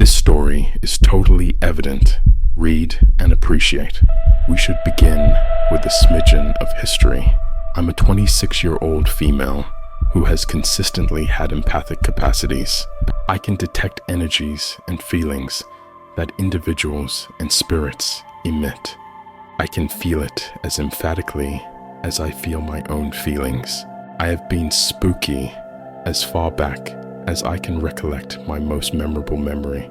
This story is totally evident. Read and appreciate. We should begin with a smidgen of history. I'm a 26-year-old female who has consistently had empathic capacities. I can detect energies and feelings that individuals and spirits emit. I can feel it as emphatically as I feel my own feelings. I have been spooky as far back as I can recollect my most memorable memory,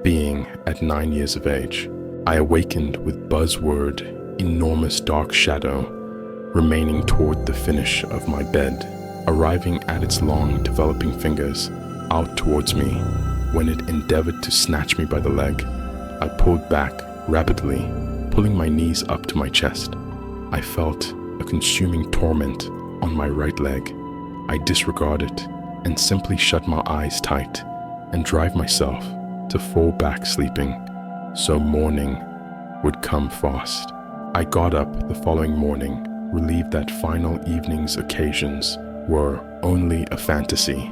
being at 9 years of age. I awakened with buzzword, enormous dark shadow, remaining toward the finish of my bed, arriving at its long developing fingers out towards me. When it endeavored to snatch me by the leg, I pulled back rapidly, pulling my knees up to my chest. I felt a consuming torment on my right leg. I disregarded it and simply shut my eyes tight and drive myself to fall back sleeping, so morning would come fast. I got up the following morning, relieved that final evening's occasions were only a fantasy,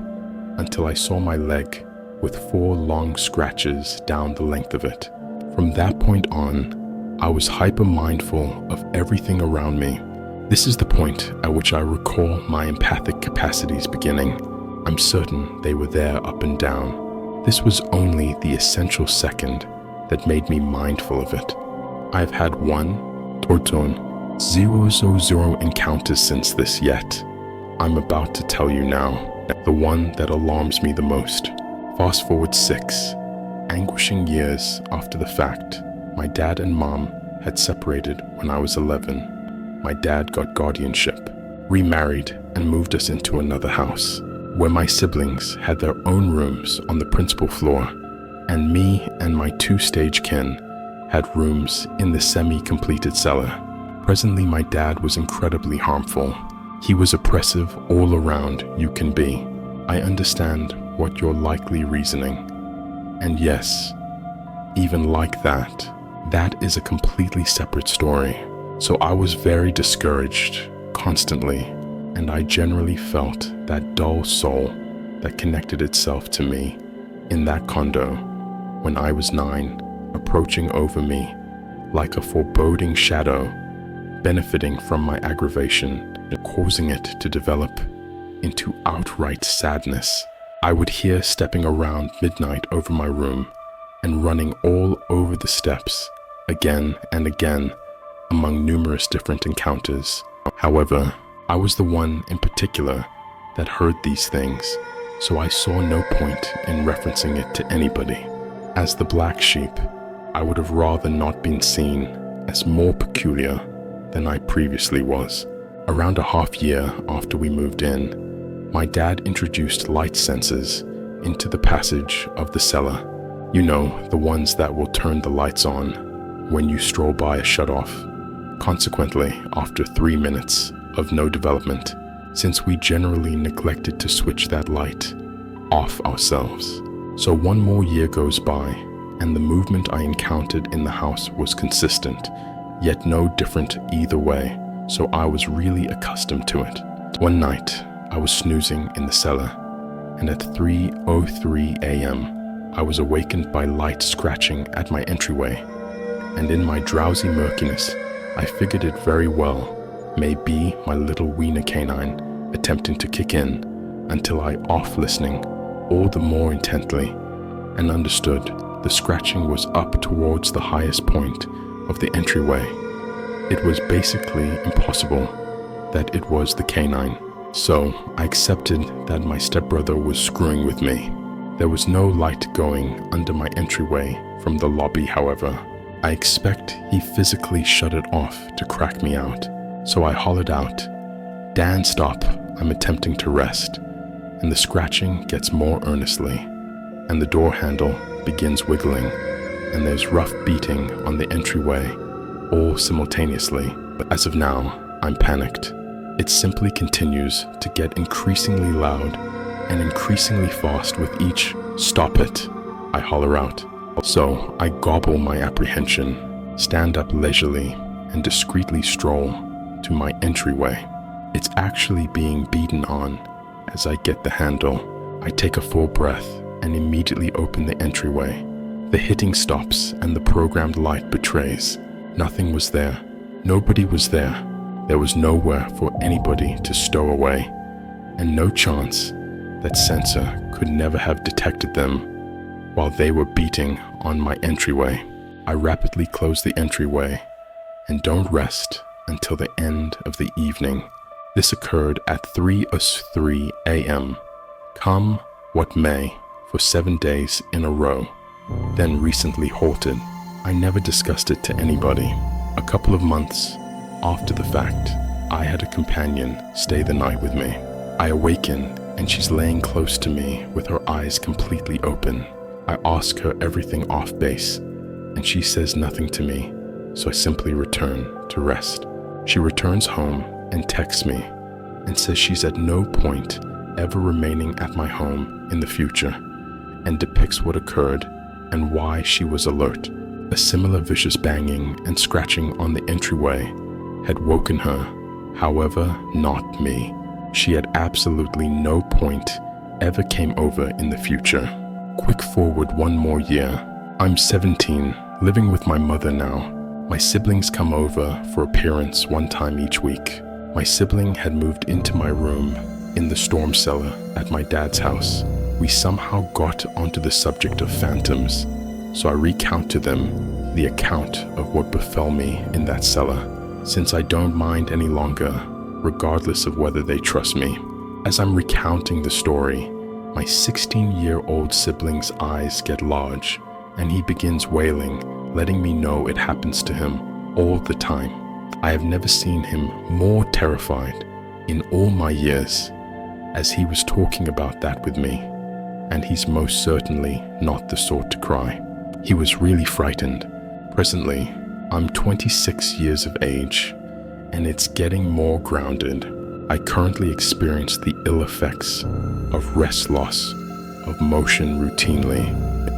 until I saw my leg with 4 long scratches down the length of it. From that point on, I was hyper-mindful of everything around me. This is the point at which I recall my empathic capacities beginning. I'm certain they were there up and down. This was only the essential second that made me mindful of it. I've had 1, torton, 000 encounters since this yet. I'm about to tell you now, the one that alarms me the most. Fast forward 6, anguishing years after the fact. My dad and mom had separated when I was 11. My dad got guardianship, remarried, and moved us into another house, where my siblings had their own rooms on the principal floor, and me and my 2-stage kin had rooms in the semi-completed cellar. Presently, my dad was incredibly harmful. He was oppressive all around you can be. I understand what you're likely reasoning. And yes, even like that, that is a completely separate story. So I was very discouraged constantly, and I generally felt that dull soul that connected itself to me in that condo when I was 9, approaching over me like a foreboding shadow, benefiting from my aggravation and causing it to develop into outright sadness. I would hear stepping around midnight over my room and running all over the steps again and again among numerous different encounters. However, I was the one in particular that heard these things, so I saw no point in referencing it to anybody. As the black sheep, I would have rather not been seen as more peculiar than I previously was. Around a half year after we moved in, my dad introduced light sensors into the passage of the cellar. You know, the ones that will turn the lights on when you stroll by a shutoff. Consequently, after 3 minutes of no development, since we generally neglected to switch that light off ourselves. So 1 more year goes by, and the movement I encountered in the house was consistent, yet no different either way, so I was really accustomed to it. One night, I was snoozing in the cellar, and at 3:03 a.m., I was awakened by light scratching at my entryway, and in my drowsy murkiness, I figured it very well may be my little wiener canine attempting to kick in, until I off listening all the more intently and understood the scratching was up towards the highest point of the entryway. It was basically impossible that it was the canine, so I accepted that my stepbrother was screwing with me. There was no light going under my entryway from the lobby, however. I expect he physically shut it off to crack me out, so I hollered out, "Dan, stop, I'm attempting to rest," and the scratching gets more earnestly, and the door handle begins wiggling, and there's rough beating on the entryway, all simultaneously. But as of now, I'm panicked. It simply continues to get increasingly loud and increasingly fast with each "stop it" I holler out. So I gobble my apprehension, stand up leisurely, and discreetly stroll to my entryway. It's actually being beaten on. As I get the handle, I take a full breath and immediately open the entryway. The hitting stops and the programmed light betrays. Nothing was there. Nobody was there. There was nowhere for anybody to stow away, and no chance that sensor could never have detected them while they were beating on my entryway. I rapidly close the entryway and don't rest until the end of the evening. This occurred at 3:03 a.m. Come what may, for 7 days in a row, then recently halted. I never discussed it to anybody. A couple of months after the fact, I had a companion stay the night with me. I awaken and she's laying close to me with her eyes completely open. I ask her everything off base and she says nothing to me, so I simply return to rest. She returns home and texts me and says she's at no point ever remaining at my home in the future, and depicts what occurred and why she was alert. A similar vicious banging and scratching on the entryway had woken her, however, not me. She at absolutely no point ever came over in the future. Quick forward one more year. I'm 17, living with my mother now. My siblings come over for appearance one time each week. My sibling had moved into my room in the storm cellar at my dad's house. We somehow got onto the subject of phantoms, so I recount to them the account of what befell me in that cellar, since I don't mind any longer, regardless of whether they trust me. As I'm recounting the story, my 16-year-old sibling's eyes get large, and he begins wailing, letting me know it happens to him all the time. I have never seen him more terrified in all my years, as he was talking about that with me, and he's most certainly not the sort to cry. He was really frightened. Presently, I'm 26 years of age, and it's getting more grounded. I currently experience the ill effects of rest loss, of motion routinely,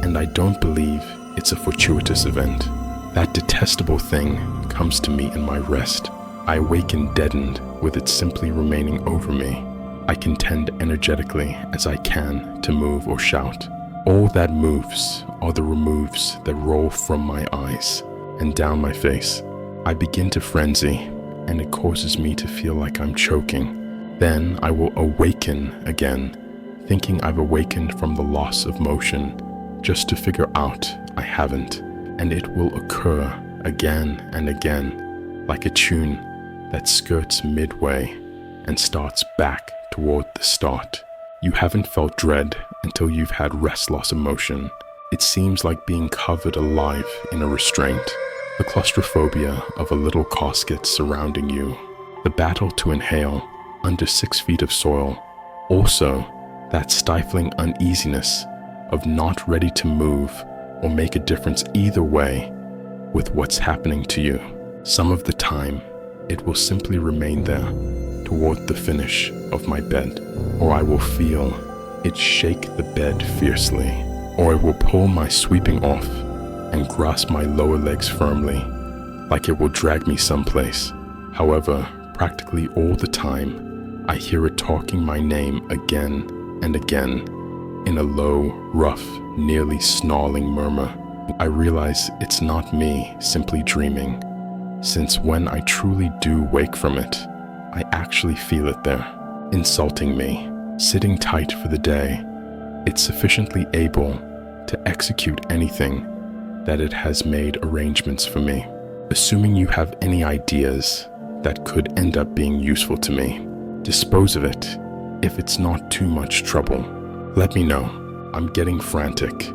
and I don't believe it's a fortuitous event. That detestable thing comes to me in my rest. I awaken deadened with it simply remaining over me. I contend energetically as I can to move or shout. All that moves are the removes that roll from my eyes and down my face. I begin to frenzy, and it causes me to feel like I'm choking. Then I will awaken again, thinking I've awakened from the loss of motion, just to figure out I haven't, and it will occur again and again, like a tune that skirts midway and starts back toward the start. You haven't felt dread until you've had rest loss emotion. It seems like being covered alive in a restraint. The claustrophobia of a little casket surrounding you. The battle to inhale under 6 feet of soil. Also, that stifling uneasiness of not ready to move or make a difference either way with what's happening to you. Some of the time, it will simply remain there toward the finish of my bed, or I will feel it shake the bed fiercely, or it will pull my sweeping off and grasp my lower legs firmly, like it will drag me someplace. However, practically all the time, I hear it talking my name again and again in a low, rough, nearly snarling murmur. I realize it's not me simply dreaming, since when I truly do wake from it, I actually feel it there, insulting me, sitting tight for the day. It's sufficiently able to execute anything that it has made arrangements for me. Assuming you have any ideas that could end up being useful to me, dispose of it if it's not too much trouble. Let me know. I'm getting frantic.